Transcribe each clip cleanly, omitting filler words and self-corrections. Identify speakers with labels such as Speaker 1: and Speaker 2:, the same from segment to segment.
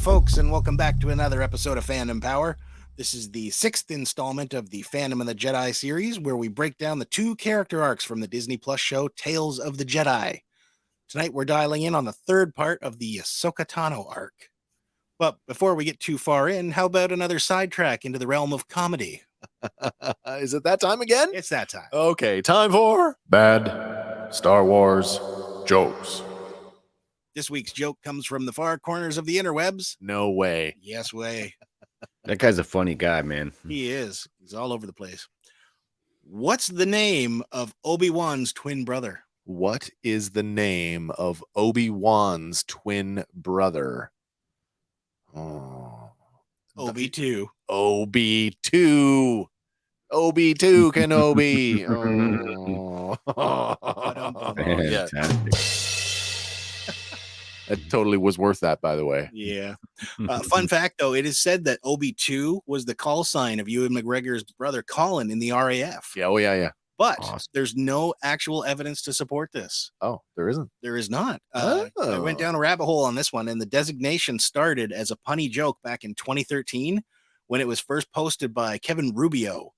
Speaker 1: folks, and welcome back to another episode of Fandom Power. This is the 6th installment of the Fandom of the Jedi series, where we break down the 2 character arcs from the Disney Plus show Tales of the Jedi. Tonight, we're dialing in on the 3rd part of the Ahsoka Tano arc. But before we get too far in, how about another sidetrack into the realm of comedy?
Speaker 2: Is it that time again?
Speaker 1: It's that time.
Speaker 2: Okay, time for Bad Star Wars Jokes.
Speaker 1: This week's joke comes from the far corners of the interwebs.
Speaker 2: No way.
Speaker 1: Yes way.
Speaker 3: That guy's a funny guy, man.
Speaker 1: He is. He's all over the place. What's the name of Obi-Wan's twin brother?
Speaker 2: What is the name of Obi-Wan's twin brother? Oh.
Speaker 1: Obi-2.
Speaker 2: Obi-2. Obi-2 Kenobi. Yes.
Speaker 3: Fantastic.
Speaker 2: That totally was worth that, by the way.
Speaker 1: Yeah. Fun fact, though, it is said that Obi-2 was the call sign of Ewan McGregor's brother Colin in the RAF.
Speaker 2: Yeah, yeah.
Speaker 1: But
Speaker 3: Awesome.
Speaker 1: There's no actual evidence to support this.
Speaker 2: Oh, there isn't?
Speaker 1: There is not. I went down a rabbit hole on this one, and the designation started as a punny joke back in 2013 when it was first posted by Kevin Rubio,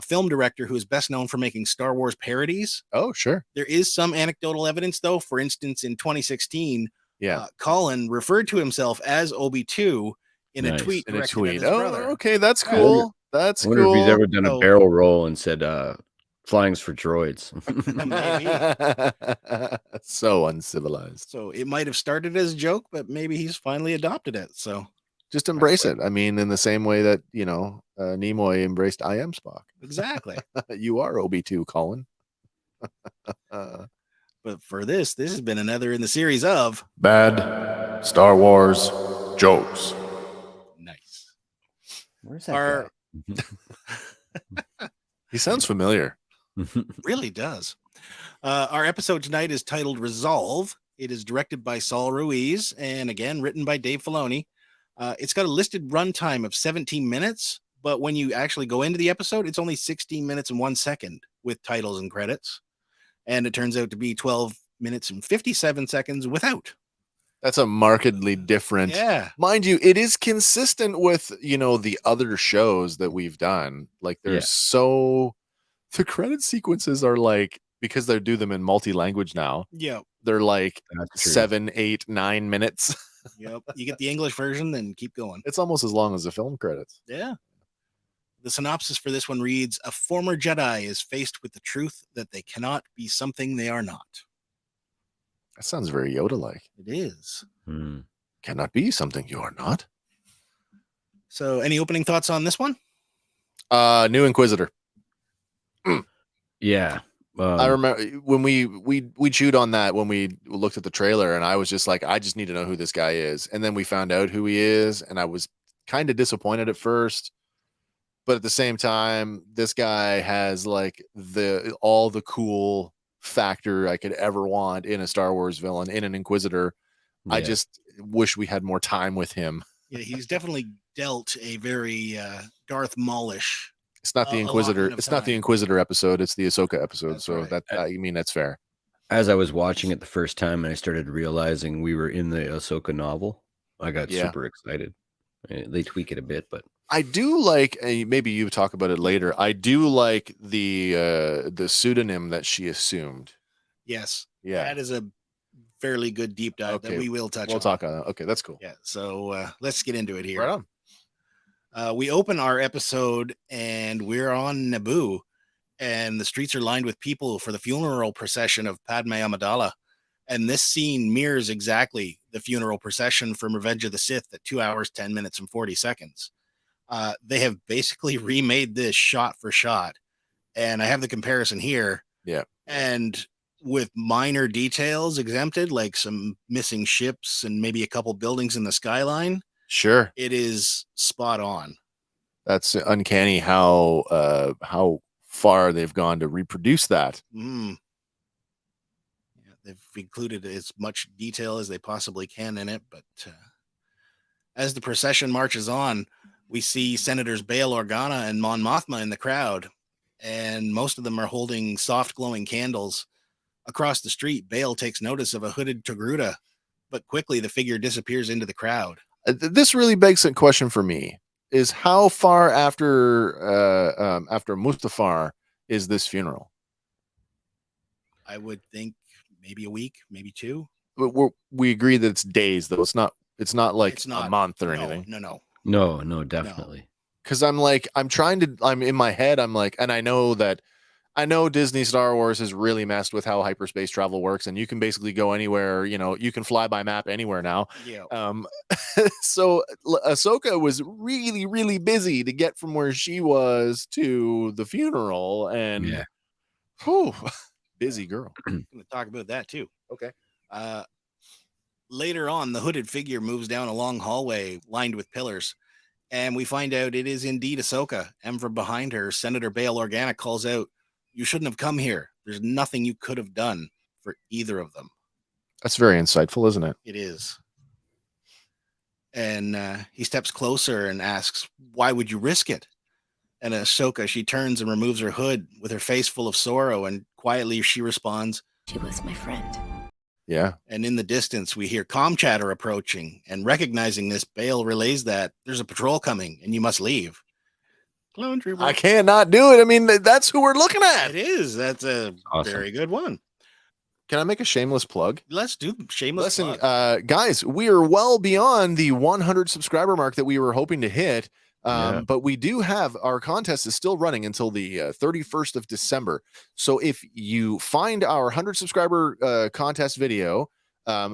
Speaker 1: film director who is best known for making Star Wars parodies.
Speaker 2: Oh, sure.
Speaker 1: There is some anecdotal evidence, though. For instance, in 2016, Colin referred to himself as Obi-2 in a tweet.
Speaker 2: In a tweet.
Speaker 1: Oh, brother.
Speaker 2: Okay, that's cool. That's cool.
Speaker 3: I wonder if he's ever done a barrel roll and said, flying's for droids.
Speaker 2: So uncivilized.
Speaker 1: So it might have started as a joke, but maybe he's finally adopted it. So
Speaker 2: just embrace it. I mean, in the same way that, Nimoy embraced I am Spock.
Speaker 1: Exactly.
Speaker 2: You are Obi-2, Colin.
Speaker 1: But for this has been another in the series of
Speaker 2: Bad Star Wars Jokes.
Speaker 1: Nice.
Speaker 3: Where's that
Speaker 2: guy? He sounds familiar.
Speaker 1: Really does. Our episode tonight is titled Resolve. It is directed by Saul Ruiz and again written by Dave Filoni. It's got a listed runtime of 17 minutes, but when you actually go into the episode, it's only 16 minutes and 1 second with titles and credits. And it turns out to be 12 minutes and 57 seconds without.
Speaker 2: That's a markedly different.
Speaker 1: Yeah.
Speaker 2: Mind you, it is consistent with, the other shows that we've done. Like the credit sequences are like, because they do them in multi-language now.
Speaker 1: Yeah.
Speaker 2: They're like 7, 8, 9 minutes.
Speaker 1: Yep. You get the English version, then keep going.
Speaker 2: It's almost as long as the film credits.
Speaker 1: Yeah. The synopsis for this one reads, a former Jedi is faced with the truth that they cannot be something they are not.
Speaker 2: That sounds very Yoda-like.
Speaker 1: It is.
Speaker 2: Cannot be something you are not.
Speaker 1: So any opening thoughts on this one?
Speaker 2: New Inquisitor.
Speaker 3: Yeah.
Speaker 2: I remember when we chewed on that when we looked at the trailer, and I was just like, I just need to know who this guy is. And then we found out who he is, and I was kind of disappointed at first. But at the same time, this guy has like all the cool factor I could ever want in a Star Wars villain, in an Inquisitor. Yeah. I just wish we had more time with him.
Speaker 1: Yeah, he's definitely dealt a very Darth Maulish.
Speaker 2: It's not the Inquisitor. It's not the Inquisitor episode. It's the Ahsoka episode. That's so right. That's fair.
Speaker 3: As I was watching it the first time and I started realizing we were in the Ahsoka novel, I got super excited. They tweak it a bit, but
Speaker 2: I do like, maybe you talk about it later. I do like the pseudonym that she assumed.
Speaker 1: Yes.
Speaker 2: Yeah.
Speaker 1: That is a fairly good deep dive that we will touch on.
Speaker 2: We'll talk on that. Okay, that's cool.
Speaker 1: Yeah. So let's get into it here.
Speaker 2: Right on.
Speaker 1: We open our episode and we're on Naboo, and the streets are lined with people for the funeral procession of Padme Amidala. And this scene mirrors exactly the funeral procession from Revenge of the Sith at 2 hours, 10 minutes, and 40 seconds. They have basically remade this shot for shot. And I have the comparison here.
Speaker 2: Yeah.
Speaker 1: And with minor details exempted, like some missing ships and maybe a couple buildings in the skyline.
Speaker 2: Sure.
Speaker 1: It is spot on.
Speaker 2: That's uncanny how far they've gone to reproduce that.
Speaker 1: They've included as much detail as they possibly can in it, but as the procession marches on, we see Senators Bail Organa and Mon Mothma in the crowd, and most of them are holding soft glowing candles. Across the street, Bail takes notice of a hooded Togruta, but quickly the figure disappears into the crowd.
Speaker 2: This really begs a question for me: is how far after Mustafar is this funeral?
Speaker 1: I would think maybe a week, maybe 2.
Speaker 2: We agree that it's days, though. It's not. It's not like
Speaker 1: It's
Speaker 2: a
Speaker 1: not
Speaker 2: month or
Speaker 1: no,
Speaker 2: anything.
Speaker 1: no.
Speaker 3: No, definitely.
Speaker 2: Because I'm in my head. I'm like, and I know Disney Star Wars has really messed with how hyperspace travel works, and you can basically go anywhere. You can fly by map anywhere now.
Speaker 1: Yeah.
Speaker 2: So Ahsoka was really, really busy to get from where she was to the funeral, and
Speaker 3: Yeah.
Speaker 2: whew, busy girl.
Speaker 1: I'm going to talk about that too.
Speaker 2: Okay.
Speaker 1: Later on, the hooded figure moves down a long hallway lined with pillars, and we find out it is indeed Ahsoka. And from behind her, Senator Bail Organa calls out, "You shouldn't have come here. There's nothing you could have done for either of them."
Speaker 2: That's very insightful, isn't it?
Speaker 1: It is. And he steps closer and asks, "Why would you risk it?" And Ahsoka, she turns and removes her hood with her face full of sorrow, and quietly she responds,
Speaker 4: She was my friend.
Speaker 2: Yeah.
Speaker 1: and in the distance we hear comm chatter approaching, and recognizing this, Bail relays that there's a patrol coming and you must leave. Clone Trooper.
Speaker 2: I cannot do it. I mean, that's who we're looking at.
Speaker 1: It is. That's a
Speaker 3: Awesome.
Speaker 1: very good one.
Speaker 2: Can I make a shameless plug?
Speaker 1: Let's do shameless
Speaker 2: Listen,
Speaker 1: plug.
Speaker 2: guys, we are well beyond the 100 subscriber mark that we were hoping to hit.
Speaker 3: Yeah.
Speaker 2: But we do have our contest is still running until the 31st of December. So if you find our 100 subscriber contest video,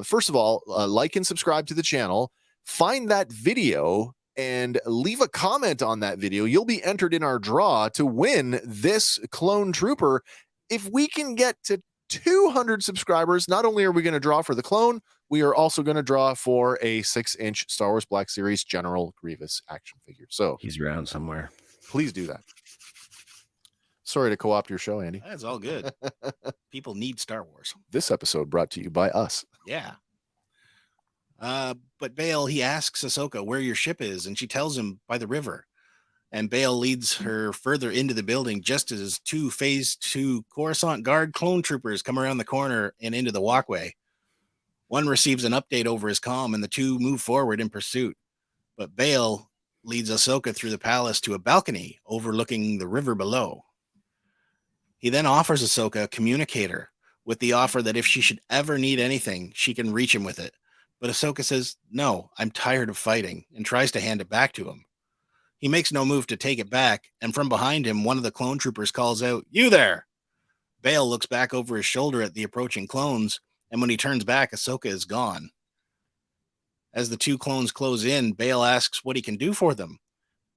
Speaker 2: first of all, like and subscribe to the channel, find that video and leave a comment on that video. You'll be entered in our draw to win this clone trooper. If we can get to 200 subscribers, not only are we going to draw for the clone, we are also going to draw for a 6-inch Star Wars Black Series General Grievous action figure. So
Speaker 3: He's around somewhere.
Speaker 2: please do that. Sorry to co-opt your show, Andy.
Speaker 1: That's all good. People need Star Wars.
Speaker 2: This episode brought to you by us.
Speaker 1: Yeah. But Bail, he asks Ahsoka where your ship is, and she tells him by the river. And Bail leads her further into the building just as 2 Phase 2 Coruscant Guard clone troopers come around the corner and into the walkway. One receives an update over his comm, and the 2 move forward in pursuit. But Bail leads Ahsoka through the palace to a balcony overlooking the river below. He then offers Ahsoka a communicator with the offer that if she should ever need anything, she can reach him with it. But Ahsoka says, "No, I'm tired of fighting," and tries to hand it back to him. He makes no move to take it back, and from behind him, one of the clone troopers calls out, "You there!" Bail looks back over his shoulder at the approaching clones, and when he turns back, Ahsoka is gone. As the 2 clones close in, Bail asks what he can do for them,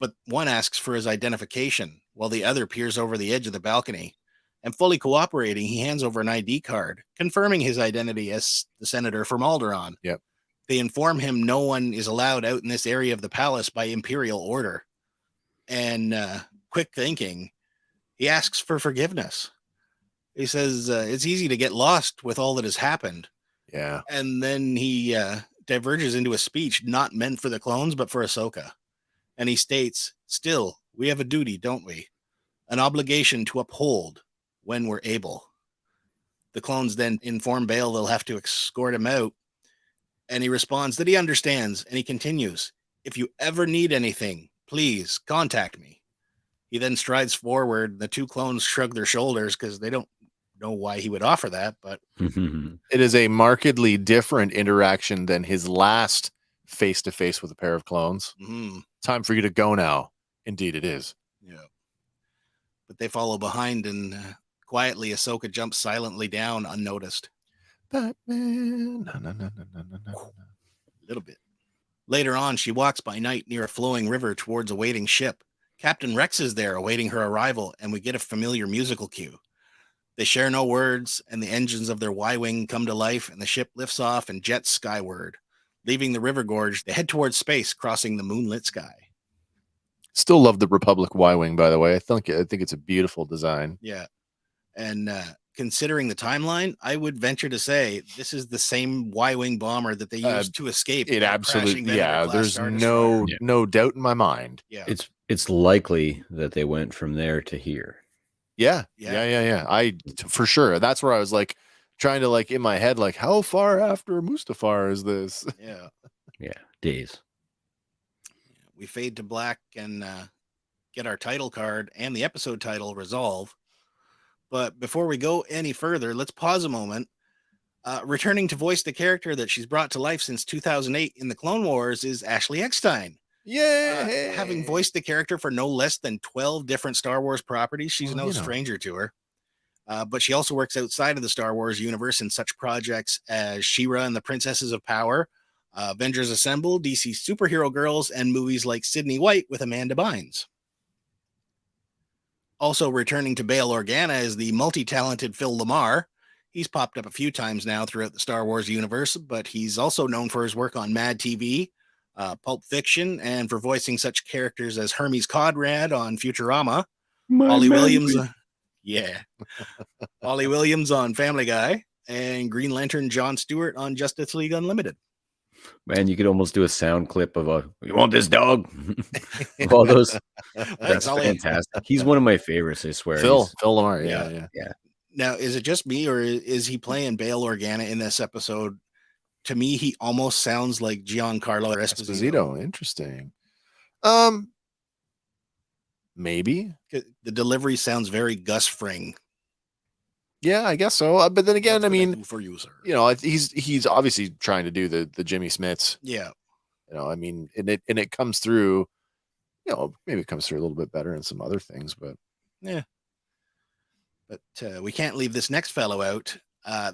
Speaker 1: but one asks for his identification, while the other peers over the edge of the balcony. And fully cooperating, he hands over an ID card, confirming his identity as the senator from Alderaan.
Speaker 2: Yep.
Speaker 1: They inform him no one is allowed out in this area of the palace by imperial order. And quick thinking, he asks for forgiveness. He says it's easy to get lost with all that has happened.
Speaker 2: Yeah.
Speaker 1: And then he diverges into a speech not meant for the clones, but for Ahsoka. And he states, "Still, we have a duty, don't we? An obligation to uphold when we're able." The clones then inform Bail they'll have to escort him out. And he responds that he understands, and he continues, "If you ever need anything, please contact me." He then strides forward. The 2 clones shrug their shoulders because they don't know why he would offer that, but
Speaker 2: It is a markedly different interaction than his last face-to-face with a pair of clones. Time for you to go now. Indeed, it is.
Speaker 1: yeah. But they follow behind, and quietly Ahsoka jumps silently down unnoticed.
Speaker 2: Batman.
Speaker 1: A little bit. Later on, she walks by night near a flowing river towards a waiting ship. Captain Rex is there awaiting her arrival, and we get a familiar musical cue. They share no words, and the engines of their Y-Wing come to life, and the ship lifts off and jets skyward. Leaving the river gorge, they head towards space, crossing the moonlit sky.
Speaker 2: Still love the Republic Y-Wing, by the way. I think it's a beautiful design.
Speaker 1: Yeah. And considering the timeline, I would venture to say this is the same Y-Wing bomber that they used to escape.
Speaker 2: It absolutely, yeah. There's
Speaker 1: Star Destroyer.
Speaker 2: no doubt in my mind.
Speaker 1: Yeah.
Speaker 3: It's likely that they went from there to here.
Speaker 2: Yeah.
Speaker 1: Yeah.
Speaker 2: For sure. That's where I was like trying to in my head, how far after Mustafar is this?
Speaker 1: Yeah.
Speaker 3: Yeah, days.
Speaker 1: we fade to black and get our title card and the episode title, Resolve. But before we go any further, let's pause a moment. Returning to voice the character that she's brought to life since 2008 in the Clone Wars is Ashley Eckstein.
Speaker 2: Yay!
Speaker 1: Having voiced the character for no less than 12 different Star Wars properties, she's no stranger to her. But she also works outside of the Star Wars universe in such projects as She-Ra and the Princesses of Power, Avengers Assemble, DC Superhero Girls, and movies like Sydney White with Amanda Bynes. Also returning to Bail Organa is the multi-talented Phil Lamar. He's popped up a few times now throughout the Star Wars universe, but he's also known for his work on Mad TV, Pulp Fiction, and for voicing such characters as Hermes Conrad on Futurama, Ollie Williams, Ollie Williams on Family Guy, and Green Lantern Jon Stewart on Justice League Unlimited.
Speaker 3: Man, you could almost do a sound clip of "You want this dog?" All those. That's fantastic. He's one of my favorites. I swear.
Speaker 2: Phil Lamar. Yeah.
Speaker 1: Now, is it just me, or is he playing Bail Organa in this episode? To me, he almost sounds like Giancarlo Esposito.
Speaker 2: Interesting. Maybe
Speaker 1: the delivery sounds very Gus Fring.
Speaker 2: Yeah, I guess so. But then again, I mean,
Speaker 1: for you, sir.
Speaker 2: He's obviously trying to do the Jimmy Smits.
Speaker 1: Yeah.
Speaker 2: I mean, and it comes through. Maybe it comes through a little bit better in some other things, but
Speaker 1: yeah. But we can't leave this next fellow out.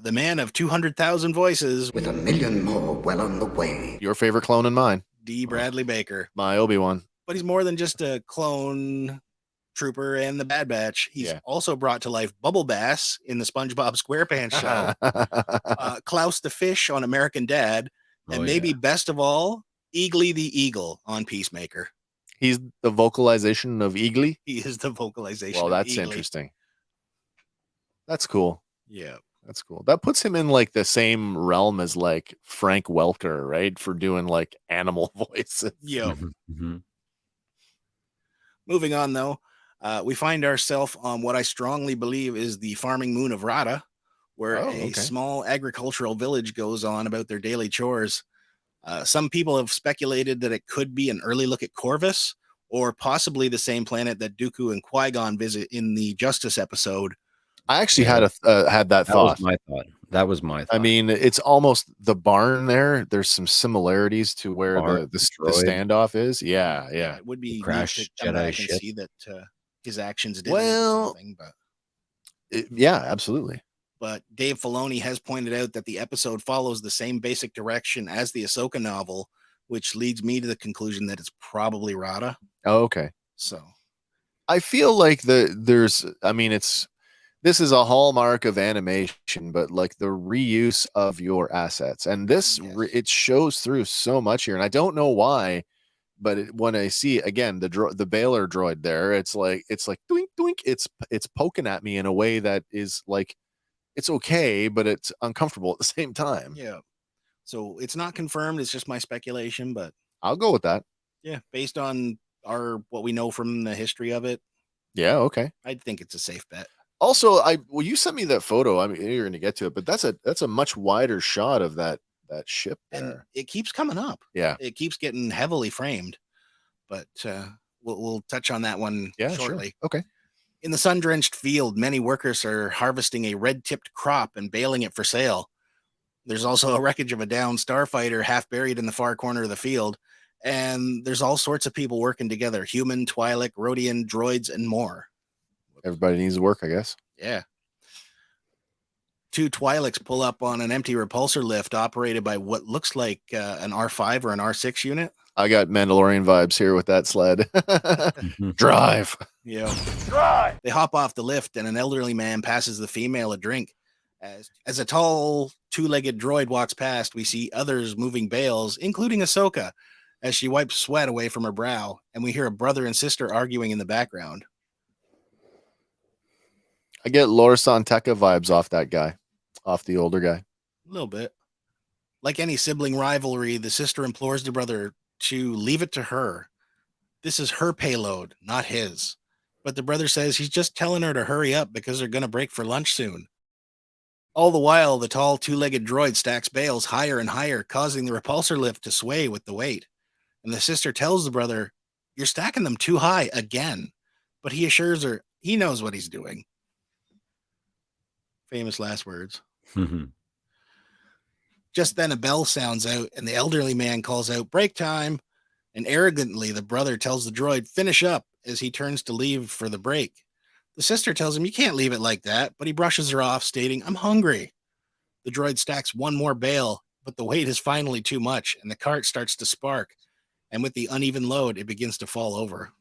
Speaker 1: The man of 200,000 voices,
Speaker 4: with 1 million more well on the way.
Speaker 2: Your favorite clone and mine,
Speaker 1: D. Bradley Baker.
Speaker 2: My Obi-Wan.
Speaker 1: But he's more than just a clone trooper and the Bad Batch. He's also brought to life Bubble Bass in the SpongeBob SquarePants show, Klaus the Fish on American Dad, and maybe best of all, Eagly the Eagle on Peacemaker.
Speaker 2: He's the vocalization of Eagly?
Speaker 1: He is the vocalization
Speaker 2: of that's
Speaker 1: Eagly.
Speaker 2: Interesting. That's cool.
Speaker 1: Yeah.
Speaker 2: That's cool. That puts him in like the same realm as like Frank Welker, right? For doing like animal voices.
Speaker 1: Yeah. Moving on, though, we find ourselves on what I strongly believe is the farming moon of Rada, where a small agricultural village goes on about their daily chores. Some people have speculated that it could be an early look at Corvus, or possibly the same planet that Dooku and Qui-Gon visit in the Justice episode.
Speaker 2: I actually had that thought.
Speaker 3: That was my thought.
Speaker 2: I mean, it's almost the barn there. There's some similarities to where the standoff is. Yeah.
Speaker 1: It would be
Speaker 3: crash Jedi ship.
Speaker 1: See that his actions did something, but
Speaker 2: yeah, absolutely.
Speaker 1: But Dave Filoni has pointed out that the episode follows the same basic direction as the Ahsoka novel, which leads me to the conclusion that it's probably Rada.
Speaker 2: Oh, okay.
Speaker 1: So
Speaker 2: I feel like this is a hallmark of animation, but like the reuse of your assets, and this it shows through so much here. And I don't know why, but when I see again the Baylor droid there, it's like doink doink. It's poking at me in a way that is like it's okay, but it's uncomfortable at the same time.
Speaker 1: Yeah. So it's not confirmed. It's just my speculation, but
Speaker 2: I'll go with that.
Speaker 1: Yeah, based on what we know from the history of it.
Speaker 2: Yeah. Okay.
Speaker 1: I'd think it's a safe bet.
Speaker 2: Also, you sent me that photo. I mean, you're going to get to it, but that's a much wider shot of that ship there.
Speaker 1: And it keeps coming up.
Speaker 2: Yeah,
Speaker 1: it keeps getting heavily framed, but we'll touch on that one shortly.
Speaker 2: Sure. Okay.
Speaker 1: In the sun-drenched field, many workers are harvesting a red-tipped crop and baling it for sale. There's also a wreckage of a downed starfighter half buried in the far corner of the field, and there's all sorts of people working together: human, Twi'lek, Rodian, droids, and more.
Speaker 2: Everybody needs to work, I guess.
Speaker 1: Yeah. 2 Twi'leks pull up on an empty repulsor lift operated by what looks like an R5 or an R6 unit.
Speaker 2: I got Mandalorian vibes here with that sled. Drive.
Speaker 1: Yeah. Drive. They hop off the lift, and an elderly man passes the female a drink. As a tall, 2-legged droid walks past, we see others moving bales, including Ahsoka, as she wipes sweat away from her brow, and we hear a brother and sister arguing in the background.
Speaker 2: I get Laura Santeca vibes off that guy, off the older guy.
Speaker 1: A little bit. Like any sibling rivalry, the sister implores the brother to leave it to her. This is her payload, not his. But the brother says he's just telling her to hurry up because they're going to break for lunch soon. All the while, the tall 2-legged droid stacks bales higher and higher, causing the repulsor lift to sway with the weight. And the sister tells the brother, "You're stacking them too high again." But he assures her he knows what he's doing. Famous last words. Just then a bell sounds out, and the elderly man calls out, "Break time!" And arrogantly, the brother tells the droid, "Finish up," as he turns to leave for the break. The sister tells him, "You can't leave it like that," but he brushes her off, stating, "I'm hungry." The droid stacks one more bale, but the weight is finally too much, and the cart starts to spark. And with the uneven load, it begins to fall over.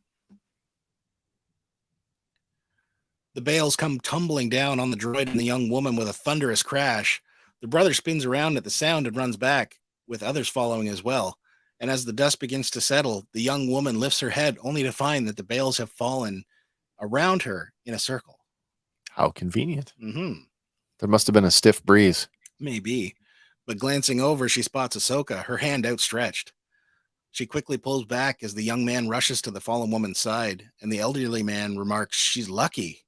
Speaker 1: The bales come tumbling down on the droid and the young woman with a thunderous crash. The brother spins around at the sound and runs back, with others following as well. And as the dust begins to settle, the young woman lifts her head only to find that the bales have fallen around her in a circle.
Speaker 2: How convenient.
Speaker 1: Mm-hmm.
Speaker 2: There must have been a stiff breeze.
Speaker 1: Maybe. But glancing over, she spots Ahsoka, her hand outstretched. She quickly pulls back as the young man rushes to the fallen woman's side, and the elderly man remarks she's lucky.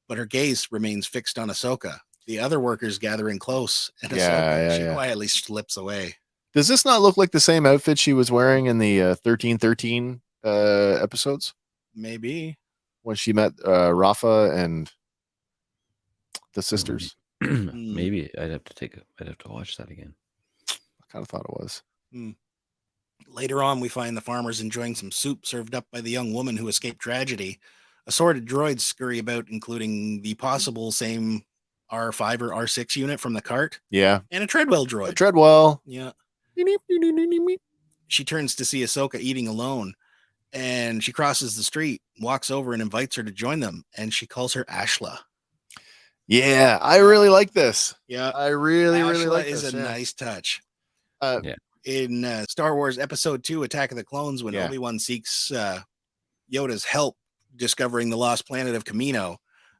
Speaker 1: But her gaze remains fixed on Ahsoka. The other workers gather in close, and Ahsoka, she quietly slips away.
Speaker 2: Does this not look like the same outfit she was wearing in the 1313 episodes?
Speaker 1: Maybe.
Speaker 2: When she met Rafa and the sisters.
Speaker 3: Maybe I'd have to watch that again.
Speaker 2: I kind of thought it was.
Speaker 1: Later on, we find the farmers enjoying some soup served up by the young woman who escaped tragedy. Assorted droids scurry about, including the possible same R5 or R6 unit from the cart.
Speaker 2: Yeah.
Speaker 1: And a Treadwell droid.
Speaker 2: A Treadwell.
Speaker 1: Yeah. She turns to see Ahsoka eating alone, and she crosses the street, walks over and invites her to join them, and she calls her Ashla.
Speaker 2: Yeah, I really like this.
Speaker 1: Yeah.
Speaker 2: I really
Speaker 1: Ashla
Speaker 2: like
Speaker 1: is
Speaker 2: this.
Speaker 1: a nice touch.
Speaker 3: Yeah.
Speaker 1: In Star Wars Episode 2, Attack of the Clones, when Obi-Wan seeks Yoda's help discovering the lost planet of Kamino,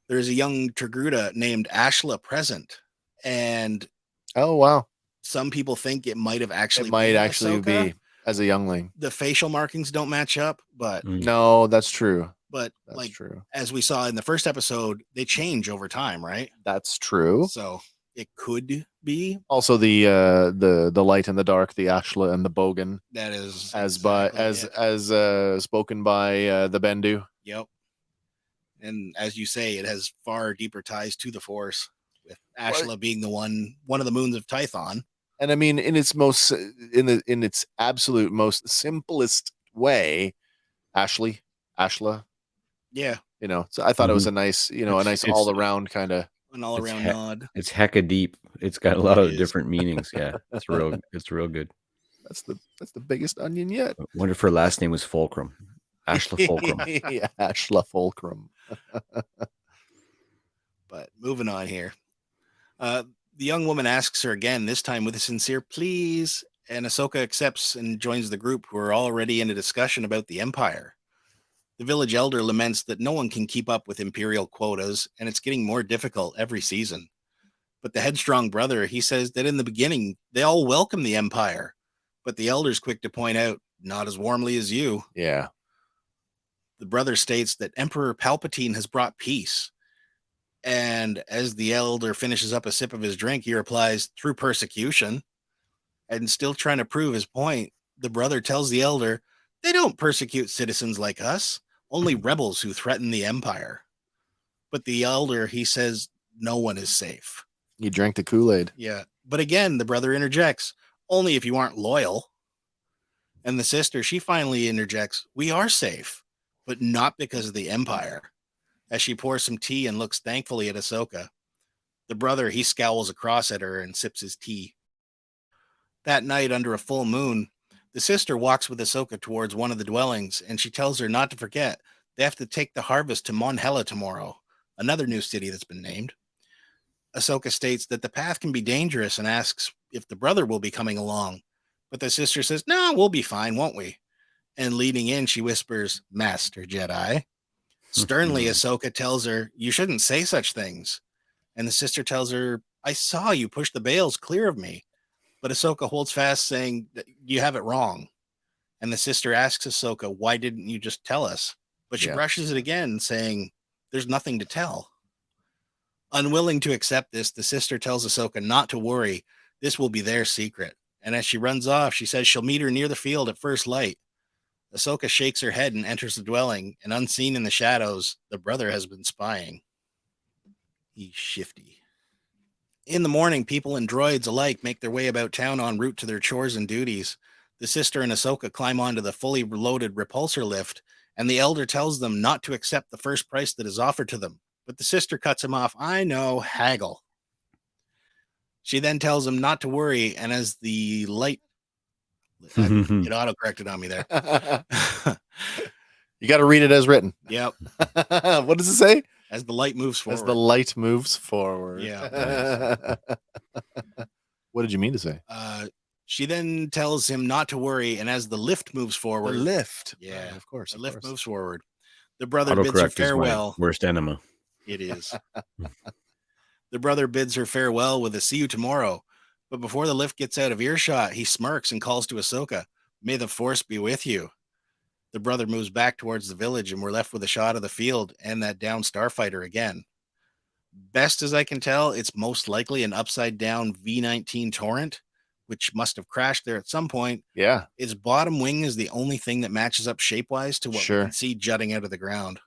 Speaker 1: there's a young Togruta named Ashla present. And
Speaker 2: oh, wow.
Speaker 1: Some people think it might have actually
Speaker 2: be
Speaker 1: Ahsoka.
Speaker 2: As a youngling.
Speaker 1: The facial markings don't match up, but
Speaker 2: no, that's true.
Speaker 1: But
Speaker 2: that's true.
Speaker 1: As we saw in the first episode, they change over time, right?
Speaker 2: That's true.
Speaker 1: So it could be.
Speaker 2: Also the light and the dark, the Ashla and the Bogan.
Speaker 1: That is
Speaker 2: as spoken by the Bendu.
Speaker 1: Yep. And as you say, it has far deeper ties to the Force, with Ashla being the one of the moons of Tython.
Speaker 2: And I mean, in its absolute most simplest way, Ashla.
Speaker 1: Yeah.
Speaker 2: You know, so I thought it was a nice, a nice all around kind of
Speaker 1: an all around nod.
Speaker 3: It's hecka deep. It's got a lot of different meanings. Yeah. It's real good.
Speaker 2: That's the biggest onion yet.
Speaker 3: I wonder if her last name was Fulcrum. Ashla Fulcrum.
Speaker 2: Yeah, Ashla Fulcrum.
Speaker 1: But moving on here. The young woman asks her again, this time with a sincere please, and Ahsoka accepts and joins the group, who are already in a discussion about the Empire. The village elder laments that no one can keep up with Imperial quotas, and it's getting more difficult every season. But the headstrong brother, he says that in the beginning, they all welcome the Empire, but the elder's quick to point out, not as warmly as you.
Speaker 2: Yeah.
Speaker 1: The brother states that Emperor Palpatine has brought peace. And as the elder finishes up a sip of his drink, he replies, through persecution. And still trying to prove his point, the brother tells the elder, they don't persecute citizens like us, only rebels who threaten the Empire. But the elder, he says, no one is safe.
Speaker 2: You drank the Kool-Aid.
Speaker 1: Yeah. But again, the brother interjects, only if you aren't loyal. And the sister, she finally interjects, we are safe, but not because of the Empire. As she pours some tea and looks thankfully at Ahsoka. The brother, he scowls across at her and sips his tea. That night, under a full moon, the sister walks with Ahsoka towards one of the dwellings, and she tells her not to forget they have to take the harvest to Mon Hela tomorrow, another new city that's been named. Ahsoka states that the path can be dangerous and asks if the brother will be coming along. But the sister says, no, we'll be fine, won't we? And leading in, she whispers, Master Jedi. Sternly, Ahsoka tells her, you shouldn't say such things. And the sister tells her, I saw you push the bales clear of me. But Ahsoka holds fast, saying, you have it wrong. And the sister asks Ahsoka, why didn't you just tell us? But she brushes it again, saying, there's nothing to tell. Unwilling to accept this, the sister tells Ahsoka not to worry. This will be their secret. And as she runs off, she says she'll meet her near the field at first light. Ahsoka shakes her head and enters the dwelling, and unseen in the shadows, the brother has been spying. He's shifty. In the morning, people and droids alike make their way about town en route to their chores and duties. The sister and Ahsoka climb onto the fully loaded repulsor lift, and the elder tells them not to accept the first price that is offered to them. But the sister cuts him off. I know, haggle. She then tells him not to worry, and as the light... it auto-corrected on me there.
Speaker 2: You got to read it as written.
Speaker 1: Yep.
Speaker 2: What does it say?
Speaker 1: As the light moves forward.
Speaker 2: As the light moves forward.
Speaker 1: Yeah.
Speaker 2: What did you mean to say?
Speaker 1: She then tells him not to worry, and as the lift moves forward...
Speaker 2: The lift.
Speaker 1: Yeah,
Speaker 2: of course.
Speaker 1: The lift moves forward. The brother bids her
Speaker 3: Autocorrect is my
Speaker 1: farewell.
Speaker 3: worst enema.
Speaker 1: It is. The brother bids her farewell with a "see you tomorrow." But before the lift gets out of earshot, he smirks and calls to Ahsoka, "May the Force be with you." The brother moves back towards the village, and we're left with a shot of the field and that down starfighter again. Best as I can tell, it's most likely an upside-down V-19 Torrent, which must have crashed there at some point.
Speaker 2: Yeah.
Speaker 1: Its bottom wing is the only thing that matches up shape-wise to what we can see jutting out of the ground.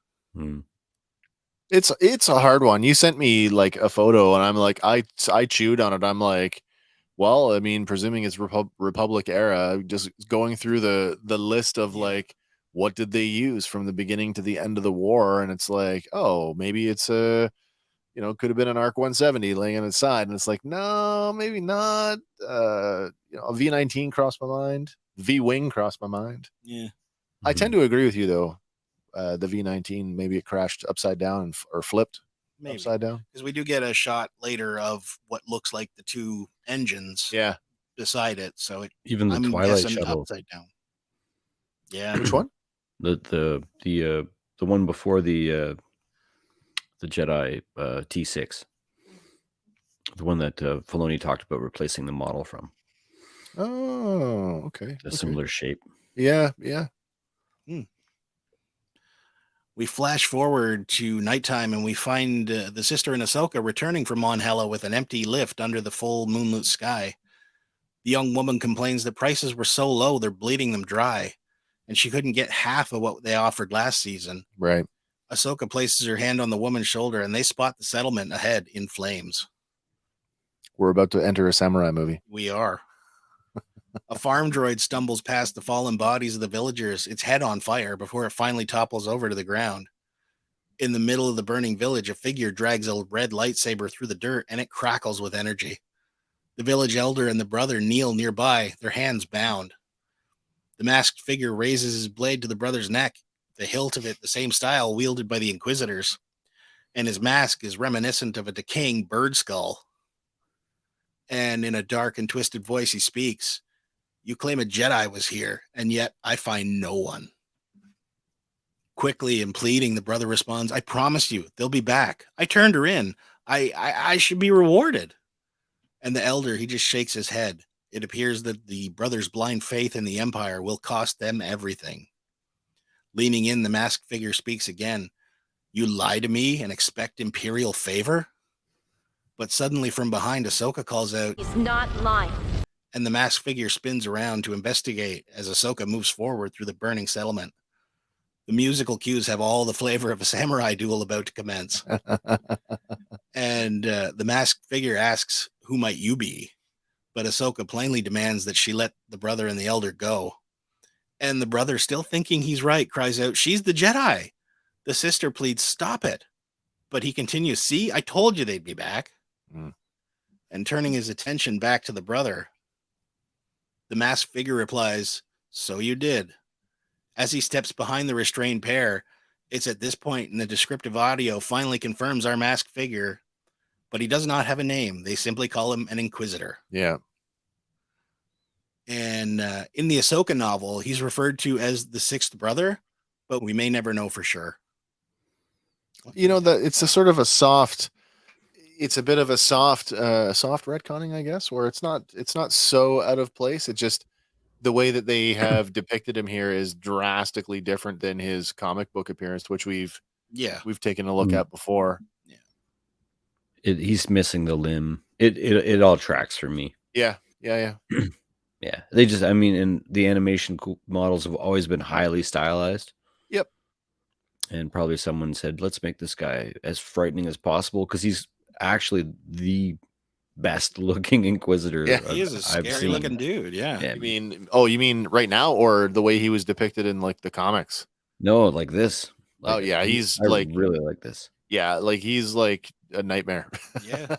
Speaker 2: It's a hard one. You sent me like a photo, and I'm like, I chewed on it. I'm like, well, I mean, presuming it's Republic era, just going through the list of like, what did they use from the beginning to the end of the war? And it's like, oh, maybe it's could have been an ARC 170 laying on its side. And it's like, no, maybe not. A V-19 crossed my mind. V-wing crossed my mind.
Speaker 1: Yeah.
Speaker 2: I tend to agree with you though. The V-19, maybe it crashed upside down or flipped upside down.
Speaker 1: Because we do get a shot later of what looks like the two engines beside it. So
Speaker 3: even the Twilight shuttle
Speaker 1: upside down. Yeah.
Speaker 2: Which one?
Speaker 3: The one before the Jedi T6. The one that Filoni talked about replacing the model from.
Speaker 2: Oh, okay.
Speaker 3: A similar shape.
Speaker 2: Yeah.
Speaker 1: We flash forward to nighttime, and we find the sister and Ahsoka returning from Mon Hela with an empty lift under the full moonlit sky. The young woman complains that prices were so low they're bleeding them dry, and she couldn't get half of what they offered last season.
Speaker 2: Right.
Speaker 1: Ahsoka places her hand on the woman's shoulder, and they spot the settlement ahead in flames.
Speaker 2: We're about to enter a samurai movie.
Speaker 1: We are. A farm droid stumbles past the fallen bodies of the villagers, its head on fire, before it finally topples over to the ground. In the middle of the burning village, a figure drags a red lightsaber through the dirt, and it crackles with energy. The village elder and the brother kneel nearby, their hands bound. The masked figure raises his blade to the brother's neck, the hilt of it the same style wielded by the Inquisitors, and his mask is reminiscent of a decaying bird skull. And in a dark and twisted voice, he speaks, "You claim a Jedi was here, and yet I find no one." Quickly and pleading, the brother responds, "I promise you, they'll be back. I turned her in. I should be rewarded." And the elder, he just shakes his head. It appears that the brother's blind faith in the Empire will cost them everything. Leaning in, the masked figure speaks again. "You lie to me and expect Imperial favor?" But suddenly from behind, Ahsoka calls out,
Speaker 5: "He's not lying."
Speaker 1: And the masked figure spins around to investigate as Ahsoka moves forward through the burning settlement. The musical cues have all the flavor of a samurai duel about to commence. And the masked figure asks, "Who might you be?" But Ahsoka plainly demands that she let the brother and the elder go. And the brother, still thinking he's right, cries out, "She's the Jedi." The sister pleads, "Stop it." But he continues, "See, I told you they'd be back." And turning his attention back to the brother, the masked figure replies, "So you did." As he steps behind the restrained pair, it's at this point in the descriptive audio finally confirms our masked figure, but he does not have a name. They simply call him an Inquisitor.
Speaker 2: Yeah.
Speaker 1: And in the Ahsoka novel, he's referred to as the sixth brother, but we may never know for sure.
Speaker 2: It's a sort of a soft, it's a bit of a soft retconning, I guess, where it's not so out of place. It just, the way that they have depicted him here is drastically different than his comic book appearance, which we've taken a look at before.
Speaker 3: He's missing the limb. It all tracks for me.
Speaker 2: Yeah.
Speaker 3: Yeah, They just, I mean, and the animation models have always been highly stylized.
Speaker 2: Yep.
Speaker 3: And probably someone said, let's make this guy as frightening as possible because he's actually the best looking Inquisitor
Speaker 2: Yeah.
Speaker 1: He is a
Speaker 3: I've
Speaker 1: scary
Speaker 3: seen.
Speaker 1: looking dude. Yeah.
Speaker 3: Yeah.
Speaker 2: You mean right now, or the way he was depicted in like the comics?
Speaker 3: No, like this. Like,
Speaker 2: Oh yeah, he's
Speaker 3: I
Speaker 2: like
Speaker 3: really like this.
Speaker 2: Yeah, like he's like a nightmare.
Speaker 1: Yeah.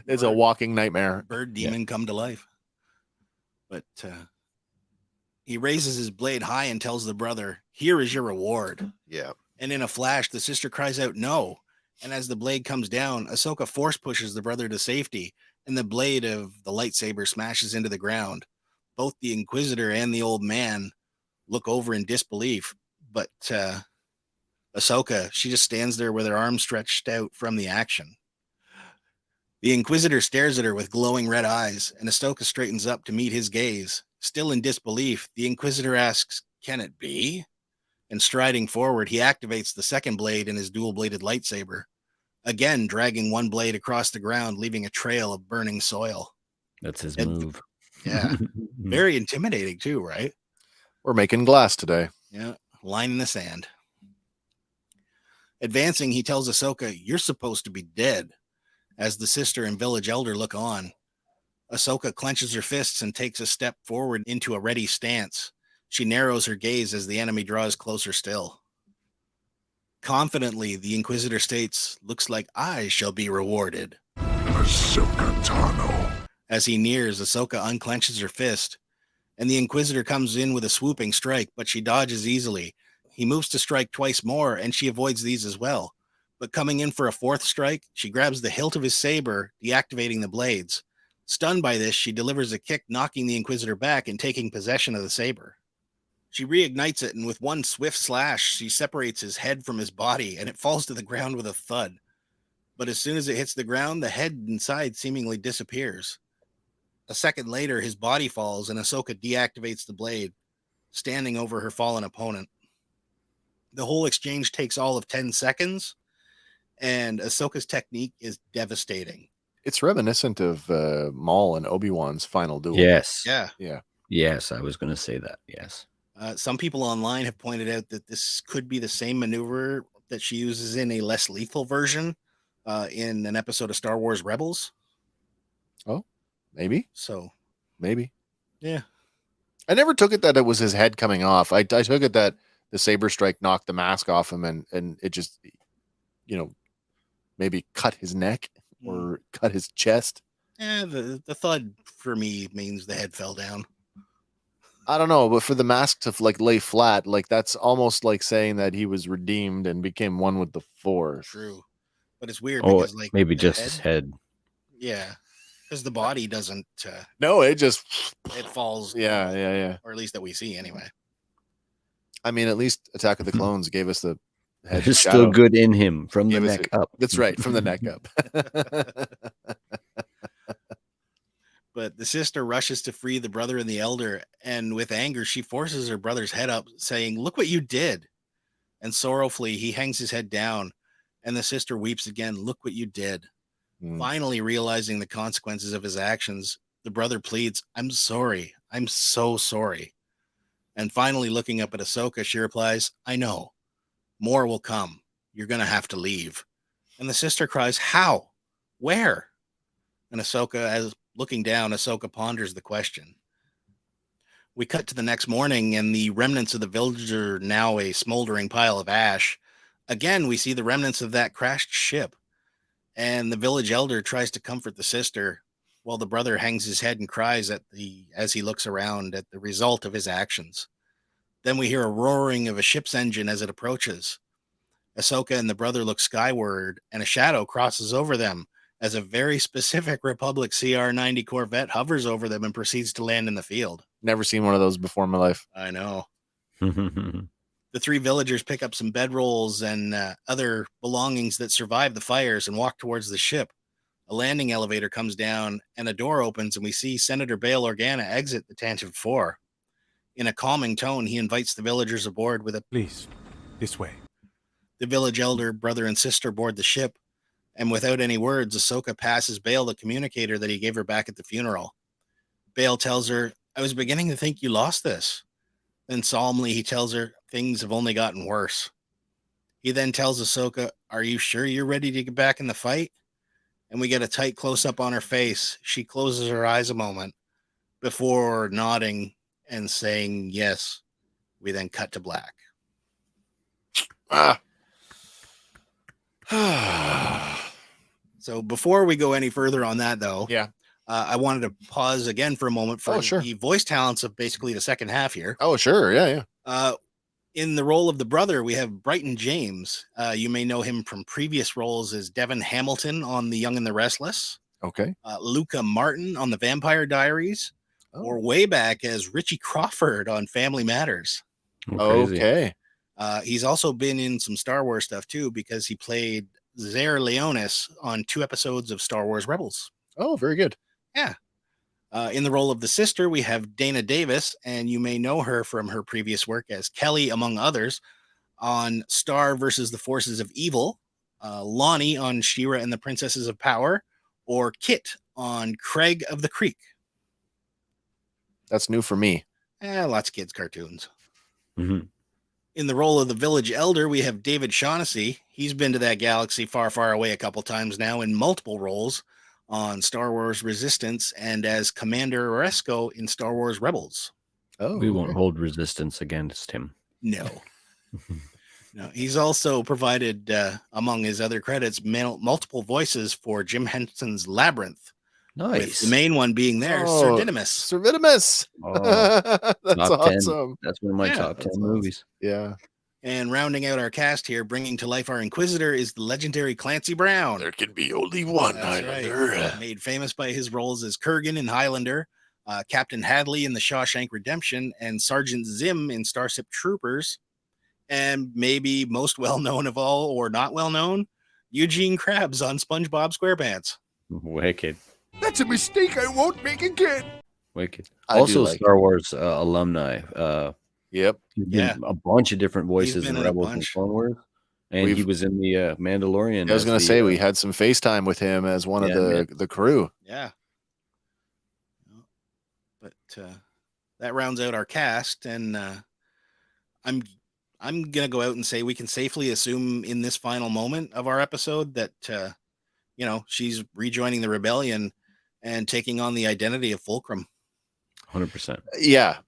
Speaker 2: It's a walking nightmare.
Speaker 1: Bird demon come to life. But he raises his blade high and tells the brother, "Here is your reward."
Speaker 2: Yeah.
Speaker 1: And in a flash, the sister cries out, "No." And as the blade comes down, Ahsoka force pushes the brother to safety, and the blade of the lightsaber smashes into the ground. Both the Inquisitor and the old man look over in disbelief, but Ahsoka, she just stands there with her arms stretched out from the action. The Inquisitor stares at her with glowing red eyes, and Ahsoka straightens up to meet his gaze. Still in disbelief, the Inquisitor asks, "Can it be?" And striding forward, he activates the second blade in his dual-bladed lightsaber, again dragging one blade across the ground, leaving a trail of burning soil.
Speaker 3: That's his
Speaker 1: And-
Speaker 3: move.
Speaker 1: Yeah. Very intimidating too, right?
Speaker 2: We're making glass today.
Speaker 1: Yeah, line in the sand. Advancing, he tells Ahsoka, "You're supposed to be dead." As the sister and village elder look on, Ahsoka clenches her fists and takes a step forward into a ready stance. She narrows her gaze as the enemy draws closer still. Confidently, the Inquisitor states, "Looks like I shall be rewarded."
Speaker 4: Ashoka Tano.
Speaker 1: As he nears, Ahsoka unclenches her fist, and the Inquisitor comes in with a swooping strike, but she dodges easily. He moves to strike twice more, and she avoids these as well. But coming in for a fourth strike, she grabs the hilt of his saber, deactivating the blades. Stunned by this, she delivers a kick, knocking the Inquisitor back and taking possession of the saber. She reignites it, and with one swift slash, she separates his head from his body, and it falls to the ground with a thud. But as soon as it hits the ground, the head inside seemingly disappears. A second later, his body falls, and Ahsoka deactivates the blade, standing over her fallen opponent. The whole exchange takes all of 10 seconds, and Ahsoka's technique is devastating.
Speaker 2: It's reminiscent of Maul and Obi-Wan's final duel.
Speaker 3: Yes.
Speaker 1: Yeah.
Speaker 2: Yeah.
Speaker 3: Yes, I was going to say that. Yes.
Speaker 1: Some people online have pointed out that this could be the same maneuver that she uses in a less lethal version in an episode of Star Wars Rebels.
Speaker 2: Maybe.
Speaker 1: So,
Speaker 2: Maybe.
Speaker 1: yeah.
Speaker 2: I never took it that it was his head coming off. I took it that the saber strike knocked the mask off him and it just, maybe cut his neck or cut his chest.
Speaker 1: Yeah, the thud for me means the head fell down.
Speaker 2: I don't know, but for the mask to like lay flat, like that's almost like saying that he was redeemed and became one with the Force.
Speaker 1: True. But it's weird
Speaker 3: Oh,
Speaker 1: because, like,
Speaker 3: maybe
Speaker 1: the
Speaker 3: just his head.
Speaker 1: Yeah. Because the body doesn't,
Speaker 2: No, it just
Speaker 1: it falls.
Speaker 2: Yeah.
Speaker 1: Or at least that we see anyway.
Speaker 2: I mean, at least Attack of the Clones gave us the head
Speaker 3: There's
Speaker 2: shadow.
Speaker 3: still good in him from the
Speaker 2: Give us
Speaker 3: neck up.
Speaker 2: That's right, from the neck up.
Speaker 1: But the sister rushes to free the brother and the elder, and with anger, she forces her brother's head up, saying, "Look what you did." And sorrowfully, he hangs his head down, and the sister weeps again, "Look what you did." Finally realizing the consequences of his actions, the brother pleads, "I'm sorry. I'm so sorry." And finally looking up at Ahsoka, she replies, "I know. More will come. You're going to have to leave." And the sister cries, "How? Where?" And Ahsoka, as looking down, Ahsoka ponders the question. We cut to the next morning, and the remnants of the village are now a smoldering pile of ash. Again, we see the remnants of that crashed ship. And the village elder tries to comfort the sister, while the brother hangs his head and cries as he looks around at the result of his actions. Then we hear a roaring of a ship's engine as it approaches. Ahsoka and the brother look skyward, and a shadow crosses over them as a very specific Republic CR-90 Corvette hovers over them and proceeds to land in the field.
Speaker 2: Never seen one of those before in my life.
Speaker 1: I know. The three villagers pick up some bedrolls and other belongings that survive the fires and walk towards the ship. A landing elevator comes down and a door opens, and we see Senator Bail Organa exit the Tantive 4. In a calming tone, he invites the villagers aboard with a
Speaker 5: Please, this way.
Speaker 1: The village elder, brother, and sister board the ship, and without any words, Ahsoka passes Bail the communicator that he gave her back at the funeral. Bail tells her, I was beginning to think you lost this. Then solemnly he tells her things have only gotten worse. He then tells Ahsoka, are you sure you're ready to get back in the fight? And we get a tight close-up on her face. She closes her eyes a moment before nodding and saying yes. We then cut to black. So before we go any further on that, though,
Speaker 2: Yeah.
Speaker 1: I wanted to pause again for a moment for the voice talents of basically the second half here.
Speaker 2: Oh, sure. Yeah.
Speaker 1: In the role of the brother, we have Brighton James. You may know him from previous roles as Devin Hamilton on The Young and the Restless.
Speaker 2: Okay.
Speaker 1: Luca Martin on The Vampire Diaries. Or way back as Richie Crawford on Family Matters.
Speaker 2: Okay.
Speaker 1: He's also been in some Star Wars stuff too, because he played Zer Leonis on 2 episodes of Star Wars Rebels.
Speaker 2: Oh, very good.
Speaker 1: Yeah. In the role of the sister, we have Dana Davis, and you may know her from her previous work as Kelly, among others, on Star versus the Forces of Evil, Lonnie on She-Ra and the Princesses of Power, or Kit on Craig of the Creek.
Speaker 2: That's new for me.
Speaker 1: Lots of kids' cartoons.
Speaker 3: Mm-hmm.
Speaker 1: In the role of the village elder, we have David Shaughnessy. He's been to that galaxy far, far away a couple times now in multiple roles on Star Wars Resistance and as Commander Oresco in Star Wars Rebels.
Speaker 2: Oh,
Speaker 3: we won't hold resistance against him.
Speaker 1: No. No. He's also provided, among his other credits, multiple voices for Jim Henson's Labyrinth.
Speaker 3: Nice.
Speaker 1: With the main one being there, Sir Didymus.
Speaker 2: Sir Didymus.
Speaker 3: Oh,
Speaker 2: that's awesome.
Speaker 3: 10. That's one of my top 10 movies.
Speaker 2: Yeah.
Speaker 1: And rounding out our cast here, bringing to life our Inquisitor, is the legendary Clancy Brown.
Speaker 2: There can be only one Highlander.
Speaker 1: Right. Made famous by his roles as Kurgan in Highlander, Captain Hadley in The Shawshank Redemption, and Sergeant Zim in Starship Troopers. And maybe most well-known of all, or not well-known, Eugene Krabs on SpongeBob SquarePants.
Speaker 3: Wicked.
Speaker 4: That's a mistake I won't make again.
Speaker 3: Wicked.
Speaker 2: I
Speaker 3: Also,
Speaker 2: like
Speaker 3: Star Wars alumni.
Speaker 2: Yep.
Speaker 3: Yeah. A bunch of different voices in Rebels and Clone Wars. And he was in the Mandalorian.
Speaker 2: I was going to say, we had some FaceTime with him as one of the crew.
Speaker 1: Yeah. But that rounds out our cast. And I'm going to go out and say we can safely assume in this final moment of our episode that, she's rejoining the rebellion and taking on the identity of Fulcrum.
Speaker 3: 100%.
Speaker 2: Yeah.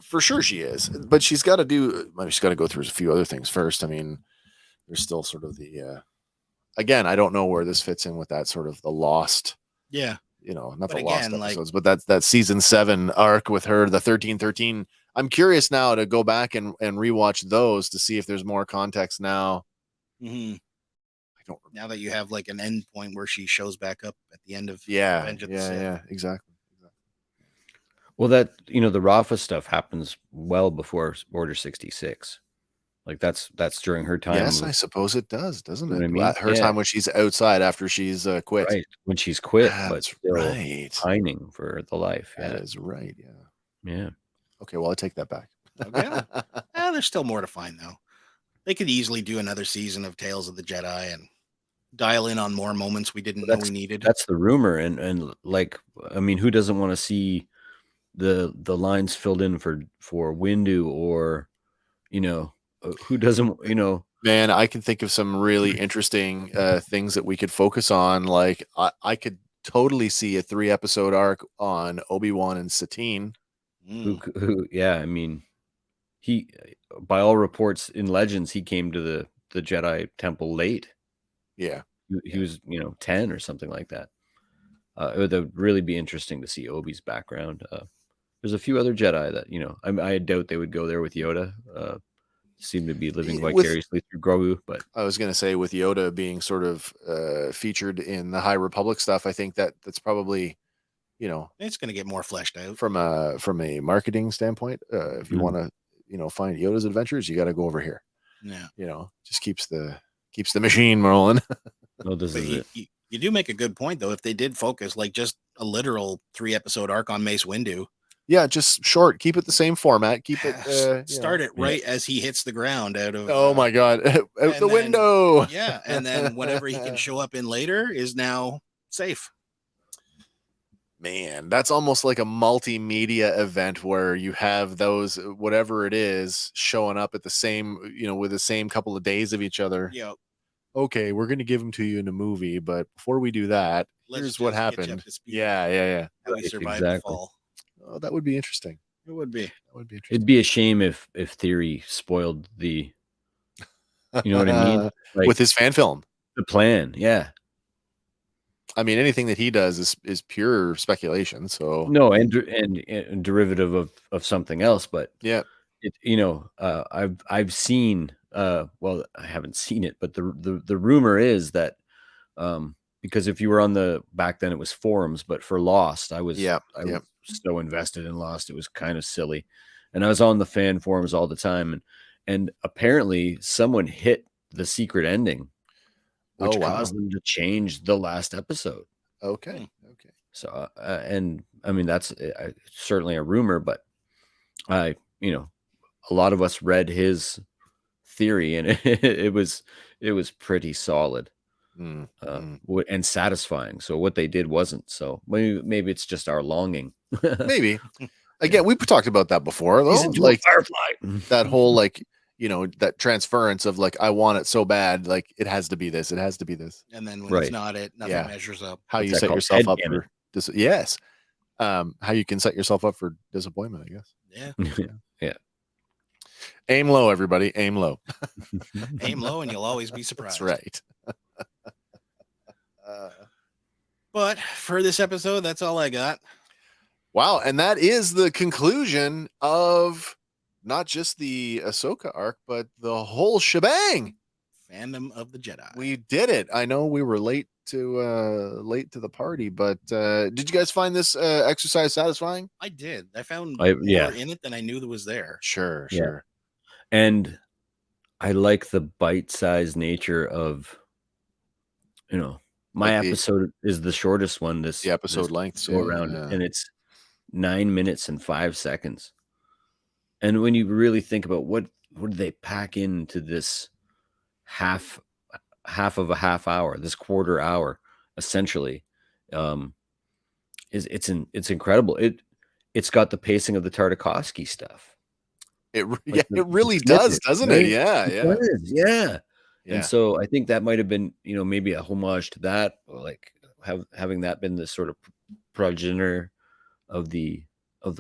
Speaker 2: For sure she is. But she's got to go through a few other things first. I mean, there's still sort of the, again, I don't know where this fits in with that sort of the lost.
Speaker 1: Yeah.
Speaker 2: Not
Speaker 1: but
Speaker 2: the
Speaker 1: again,
Speaker 2: lost episodes, but that season 7 arc with her, the 1313. I'm curious now to go back and rewatch those to see if there's more context now.
Speaker 1: Mm-hmm.
Speaker 2: I don't.
Speaker 1: Now that you have like an end point where she shows back up at the end of
Speaker 2: Vengeance. Exactly.
Speaker 3: Well, that the Rafa stuff happens well before Order 66. Like that's during her time.
Speaker 2: Yes, I suppose it does, doesn't it?
Speaker 3: I mean?
Speaker 2: Her time when she's outside after she's quit.
Speaker 3: Right, when she's quit, but
Speaker 2: That's
Speaker 3: still
Speaker 2: right.
Speaker 3: pining for the life.
Speaker 2: That is right.
Speaker 3: Yeah.
Speaker 2: Okay, well, I take that back.
Speaker 1: Okay. There's still more to find though. They could easily do another season of Tales of the Jedi and dial in on more moments we didn't know we needed.
Speaker 3: That's the rumor, and like, I mean, who doesn't want to see the lines filled in for Windu, or who doesn't,
Speaker 2: Man, I can think of some really interesting things that we could focus on. Like I could totally see a 3-episode arc on Obi-Wan and Satine.
Speaker 3: who I mean, he, by all reports in Legends, he came to the Jedi Temple late.
Speaker 2: Yeah.
Speaker 3: He was 10 or something like that. It would really be interesting to see Obi's background. There's a few other Jedi that I doubt they would go there with Yoda. Seem to be living vicariously through Grogu, but
Speaker 2: I was going to say, with Yoda being sort of featured in the High Republic stuff, I think that's probably
Speaker 1: it's going to get more fleshed out
Speaker 2: from a marketing standpoint. If you want to find Yoda's adventures, you got to go over here.
Speaker 1: Yeah.
Speaker 2: Just keeps the machine rolling.
Speaker 3: No, this is it.
Speaker 1: You do make a good point though. If they did focus like just a literal 3-episode arc on Mace Windu.
Speaker 2: Yeah, just short. Keep it the same format. Keep it.
Speaker 1: Start it right as he hits the ground out of.
Speaker 2: Oh my God! Out the window.
Speaker 1: Yeah, and then whatever he can show up in later is now safe.
Speaker 2: Man, that's almost like a multimedia event where you have those, whatever it is, showing up at the same, with the same couple of days of each other.
Speaker 1: Yep.
Speaker 2: Okay, we're going to give them to you in a movie, but before we do that, here's what
Speaker 1: just get you up
Speaker 2: happened.
Speaker 1: to speed.
Speaker 2: Yeah.
Speaker 1: How we
Speaker 3: Right,
Speaker 1: survived the
Speaker 3: exactly.
Speaker 1: fall.
Speaker 2: Oh, that would be interesting.
Speaker 1: It would be.
Speaker 2: That would be interesting.
Speaker 3: It'd be a shame if Theory spoiled the, you know what I mean? Like
Speaker 2: With his fan film.
Speaker 3: the plan. Yeah.
Speaker 2: I mean, anything that he does is pure speculation. So
Speaker 3: No, and derivative of something else, but
Speaker 2: yeah,
Speaker 3: I've seen well, I haven't seen it, but the rumor is that because if you were on the back then it was forums, but for Lost, I was so invested in Lost, it was kind of silly. And I was on the fan forums all the time, and apparently someone hit the secret ending, which caused them to change the last episode.
Speaker 2: Okay.
Speaker 3: So and I mean that's certainly a rumor, but a lot of us read his theory, and it was pretty solid and satisfying. So what they did wasn't. So maybe it's just our longing.
Speaker 2: Maybe. Again, we've talked about that before, though. Like
Speaker 3: Firefly.
Speaker 2: That whole that transference of like, I want it so bad, like it has to be this, it has to be this.
Speaker 1: And then when it's not it, nothing measures up.
Speaker 2: How you set yourself up for this? Yes. How you can set yourself up for disappointment, I guess.
Speaker 3: Yeah.
Speaker 2: Aim low, everybody. Aim low.
Speaker 1: Aim low, and you'll always be surprised.
Speaker 2: That's right.
Speaker 1: But for this episode, that's all I got.
Speaker 2: Wow, and that is the conclusion of not just the Ahsoka arc, but the whole shebang.
Speaker 1: Fandom of the Jedi.
Speaker 2: We did it. I know we were late to the party, but did you guys find this exercise satisfying?
Speaker 1: I did. I found more in it than I knew that was there.
Speaker 2: Sure.
Speaker 3: And I like the bite-sized nature of, my episode is the shortest one. The
Speaker 2: episode length
Speaker 3: go around, and it's 9 minutes and 5 seconds. And when you really think about what did they pack into this half of a half hour, this quarter hour, essentially, it's incredible. It's got the pacing of the Tartakovsky stuff.
Speaker 2: It really does, doesn't it? Yeah.
Speaker 3: Yeah. And so I think that might have been, maybe a homage to that, like having that been the sort of progenitor of the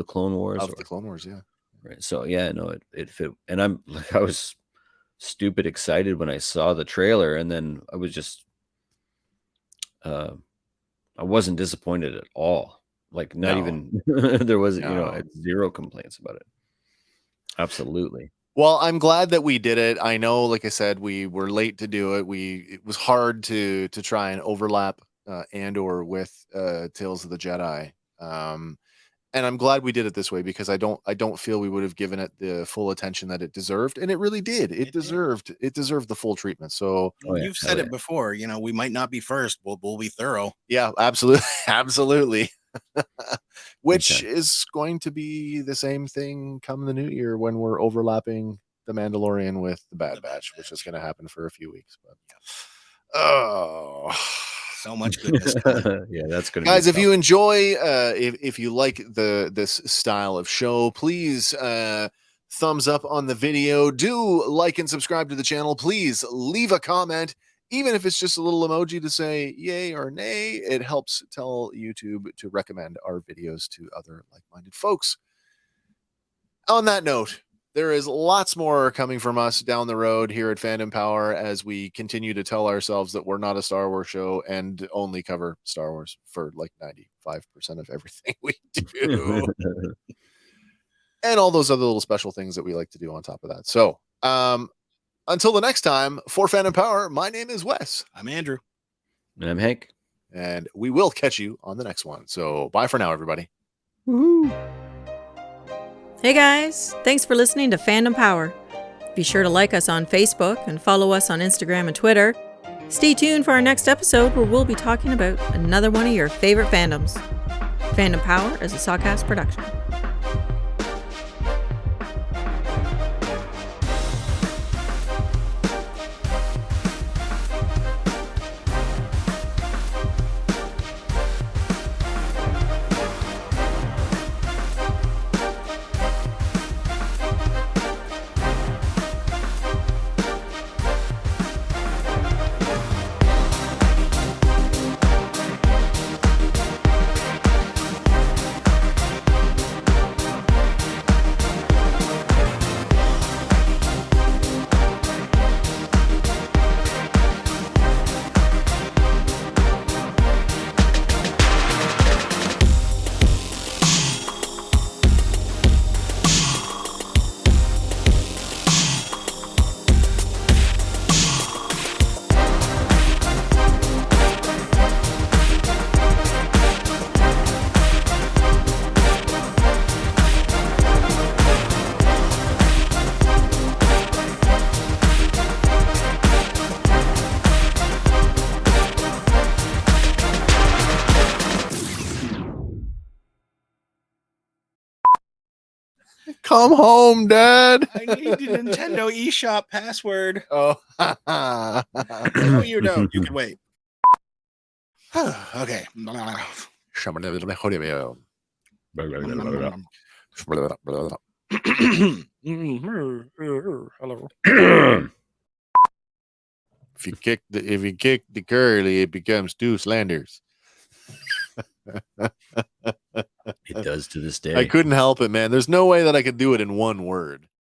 Speaker 3: Clone Wars.
Speaker 2: The Clone Wars, yeah.
Speaker 3: Right. So it fit. And I was stupid excited when I saw the trailer, and then I was just I wasn't disappointed at all. Like not even there was zero complaints about it. Absolutely.
Speaker 2: Well, I'm glad that we did it. I know, like I said, we were late to do it. It was hard to try and overlap Andor with Tales of the Jedi. And I'm glad we did it this way, because I don't feel we would have given it the full attention that it deserved, and it really did. It deserved the full treatment. So
Speaker 1: you've said it before. We might not be first. We'll be thorough.
Speaker 2: Yeah, absolutely, absolutely. Which is going to be the same thing come the new year when we're overlapping The Mandalorian with The Bad Batch, which is going to happen for a few weeks. But
Speaker 1: so much goodness.
Speaker 3: Yeah, that's good.
Speaker 2: Guys, if you enjoy, if you like this style of show, please thumbs up on the video. Do like and subscribe to the channel. Please leave a comment. Even if it's just a little emoji to say yay or nay, it helps tell YouTube to recommend our videos to other like-minded folks. On that note, there is lots more coming from us down the road here at Fandom Power as we continue to tell ourselves that we're not a Star Wars show and only cover Star Wars for like 95% of everything we do. And all those other little special things that we like to do on top of that. So, until the next time, for Fandom Power, my name is Wes.
Speaker 1: I'm Andrew.
Speaker 3: And I'm Hank.
Speaker 2: And we will catch you on the next one. So bye for now, everybody.
Speaker 3: Woohoo!
Speaker 5: Hey guys, thanks for listening to Fandom Power. Be sure to like us on Facebook and follow us on Instagram and Twitter. Stay tuned for our next episode where we'll be talking about another one of your favorite fandoms. Fandom Power is a Sawcast production.
Speaker 2: Come home, Dad.
Speaker 1: I need the Nintendo eShop password.
Speaker 2: Oh,
Speaker 1: No, you don't. You can wait. Okay. Hello.
Speaker 2: If you kick the curly, it becomes two slanders.
Speaker 3: It does to this day.
Speaker 2: I couldn't help it, man. There's no way that I could do it in one word.